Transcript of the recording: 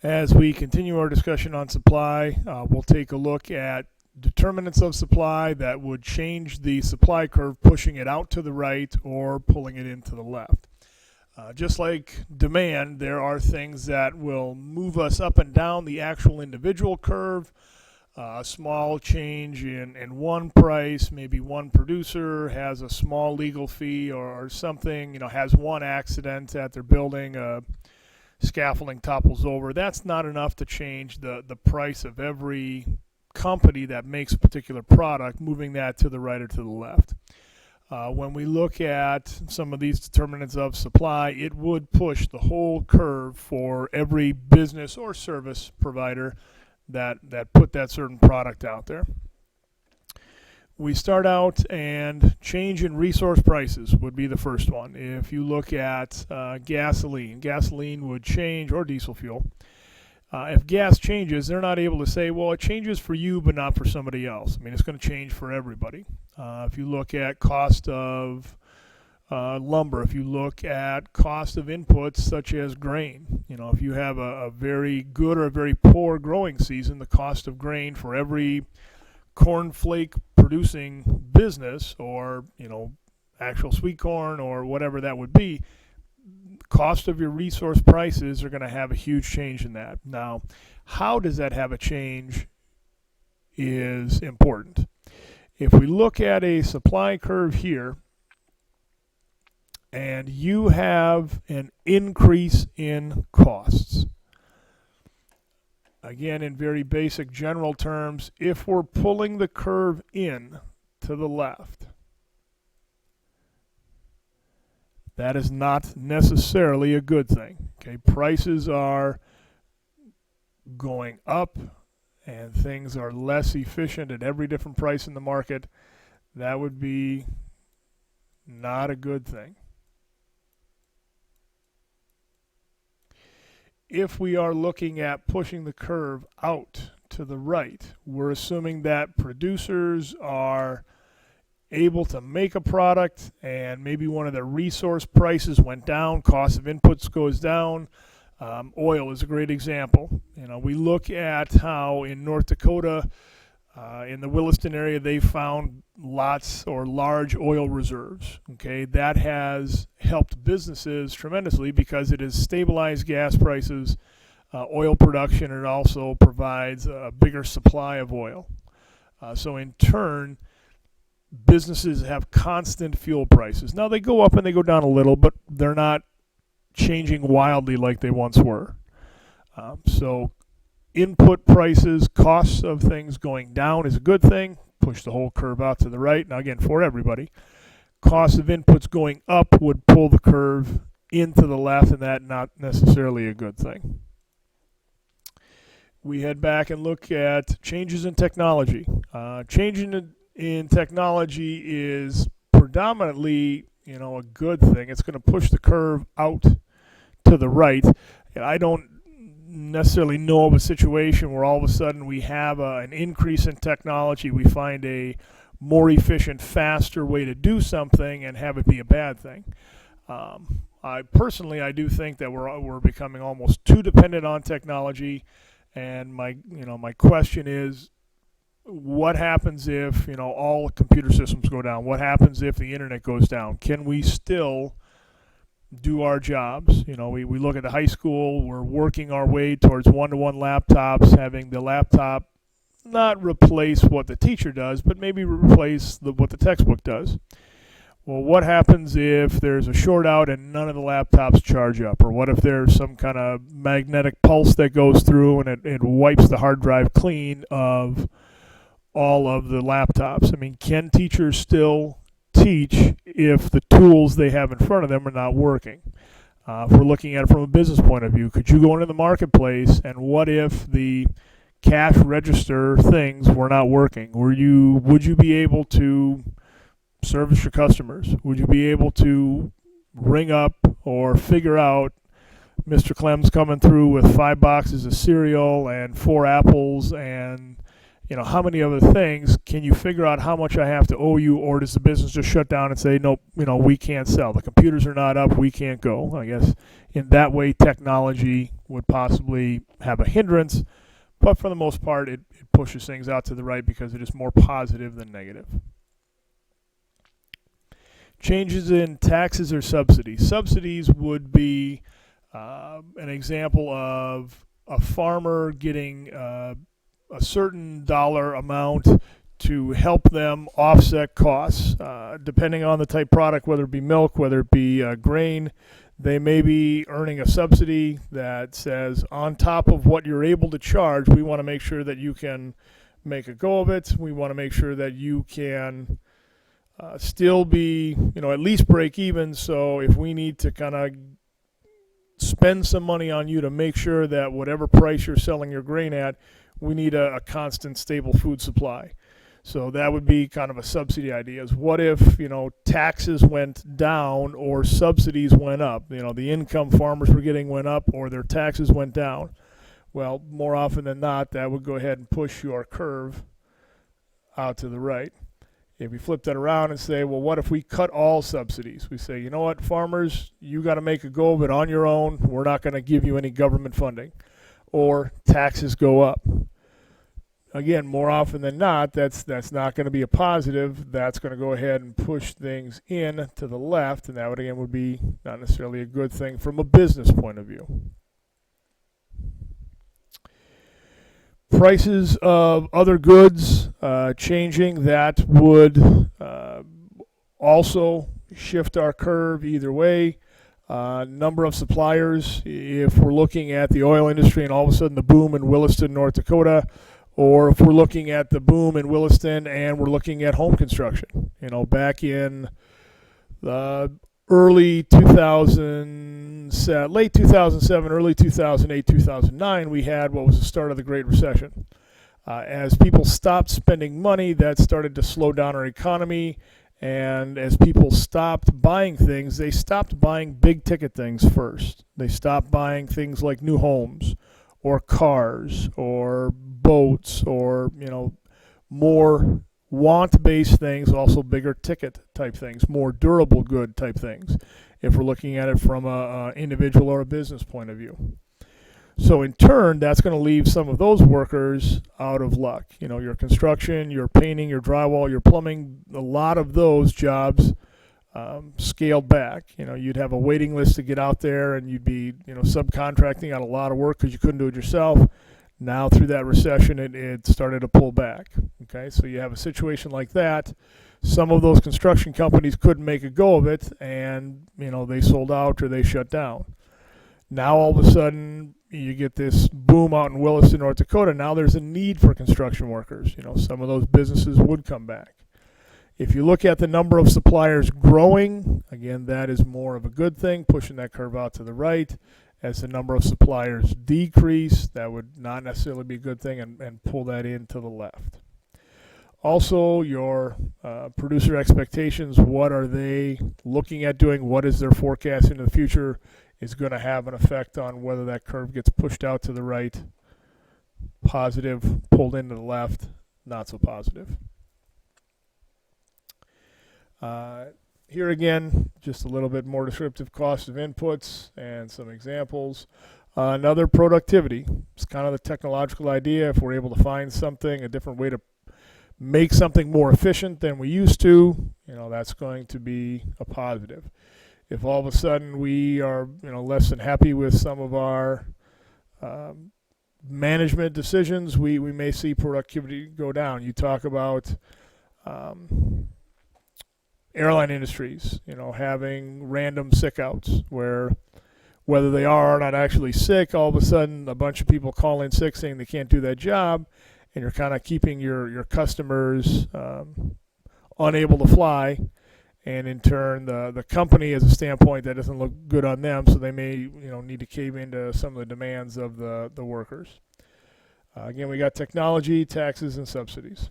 As we continue our discussion on supply, we'll take a look at determinants of supply that would change the supply curve, pushing it out to the right or pulling it into the left. Just like demand, there are things that will move us up and down the actual individual curve. A small change in one price, maybe one producer has a small legal fee or something, has one accident at their building, scaffolding topples over. That's not enough to change the price of every company that makes a particular product, moving that to the right or to the left. When we look at some of these determinants of supply, it would push the whole curve for every business or service provider that put that certain product out there. We start out, and change in resource prices would be the first one. If you look at gasoline would change, or diesel fuel. If gas changes, they're not able to say, well, it changes for you but not for somebody else. I mean, it's going to change for everybody. If you look at cost of lumber, if you look at cost of inputs such as grain, if you have a very good or a very poor growing season, the cost of grain for every cornflake producing business, or actual sweet corn or whatever that would be, cost of your resource prices are going to have a huge change in that. Now, how does that have a change is important. If we look at a supply curve here, and you have an increase in costs, again, in very basic general terms, if we're pulling the curve in to the left, that is not necessarily a good thing. Okay, prices are going up and things are less efficient at every different price in the market. That would be not a good thing. If we are looking at pushing the curve out to the right, we're assuming that producers are able to make a product and maybe one of their resource prices went down, cost of inputs goes down. Oil is a great example. We look at how in North Dakota, in the Williston area, they found lots or large oil reserves. Okay, that has helped businesses tremendously because it has stabilized gas prices, oil production, and it also provides a bigger supply of oil. So in turn, businesses have constant fuel prices. Now they go up and they go down a little, but they're not changing wildly like they once were. So input prices, costs of things going down is a good thing. Push the whole curve out to the right. Now again, for everybody, costs of inputs going up would pull the curve into the left, and that not necessarily a good thing. We head back and look at changes in technology. Changing in technology is predominantly, a good thing. It's going to push the curve out to the right. I don't necessarily know of a situation where all of a sudden we have an increase in technology, we find a more efficient, faster way to do something and have it be a bad thing. I do think that we're becoming almost too dependent on technology, and my question is, what happens if all computer systems go down? What happens if the internet goes down? Can we still do our jobs? We look at the high school, we're working our way towards one-to-one laptops, having the laptop not replace what the teacher does, but maybe replace what the textbook does. Well, what happens if there's a short out and none of the laptops charge up? Or what if there's some kind of magnetic pulse that goes through and it wipes the hard drive clean of all of the laptops? I mean, can teachers still teach if the tools they have in front of them are not working? If we're looking at it from a business point of view, could you go into the marketplace and what if the cash register things were not working? Would you be able to service your customers? Would you be able to ring up or figure out Mr. Clem's coming through with 5 boxes of cereal and 4 apples and how many other things? Can you figure out how much I have to owe you, or does the business just shut down and say, nope, we can't sell. The computers are not up, we can't go. I guess in that way technology would possibly have a hindrance, but for the most part, it pushes things out to the right because it is more positive than negative. Changes in taxes or subsidies. Subsidies would be an example of a farmer getting a certain dollar amount to help them offset costs. Depending on the type of product, whether it be milk, whether it be grain, they may be earning a subsidy that says on top of what you're able to charge, we want to make sure that you can make a go of it. We want to make sure that you can still be, at least break even. So if we need to kind of spend some money on you to make sure that whatever price you're selling your grain at, we need a constant, stable food supply. So that would be kind of a subsidy idea. Is what if, taxes went down or subsidies went up? The income farmers were getting went up or their taxes went down. Well, more often than not, that would go ahead and push your curve out to the right. If we flip that around and say, well, what if we cut all subsidies? We say, you know what, farmers, you got to make a go of it on your own. We're not going to give you any government funding. Or taxes go up. Again, more often than not, that's not going to be a positive. That's going to go ahead and push things in to the left, and that would be not necessarily a good thing from a business point of view. Prices of other goods changing, that would also shift our curve either way. Number of suppliers, if we're looking at the oil industry and all of a sudden the boom in Williston, North Dakota, or if we're looking at the boom in Williston and we're looking at home construction. Back in the early 2007, late 2007, early 2008, 2009, we had what was the start of the Great Recession. As people stopped spending money, that started to slow down our economy. And as people stopped buying things, they stopped buying big ticket things first. They stopped buying things like new homes or cars or boats or, more want-based things, also bigger ticket type things, more durable good type things, if we're looking at it from an individual or a business point of view. So in turn, that's going to leave some of those workers out of luck. Your construction, your painting, your drywall, your plumbing, a lot of those jobs scaled back. You'd have a waiting list to get out there and you'd be, subcontracting out a lot of work because you couldn't do it yourself. Now through that recession, it started to pull back. Okay, so you have a situation like that. Some of those construction companies couldn't make a go of it and, they sold out or they shut down. Now all of a sudden, you get this boom out in Williston, North Dakota. Now there's a need for construction workers. Some of those businesses would come back. If you look at the number of suppliers growing, again, that is more of a good thing, pushing that curve out to the right. As the number of suppliers decrease, that would not necessarily be a good thing and pull that in to the left. Also, your producer expectations, what are they looking at doing? What is their forecast into the future is going to have an effect on whether that curve gets pushed out to the right, positive, pulled into the left, not so positive. Here again, just a little bit more descriptive cost of inputs and some examples. Another productivity. It's kind of the technological idea. If we're able to find something, a different way to make something more efficient than we used to, that's going to be a positive. If all of a sudden we are, less than happy with some of our management decisions, we may see productivity go down. You talk about airline industries, having random sick outs where whether they are or not actually sick, all of a sudden a bunch of people call in sick saying they can't do that job, and you're kind of keeping your customers unable to fly, and in turn the company has a standpoint that doesn't look good on them, so they may need to cave into some of the demands of the workers. Again, we got technology, taxes, and subsidies.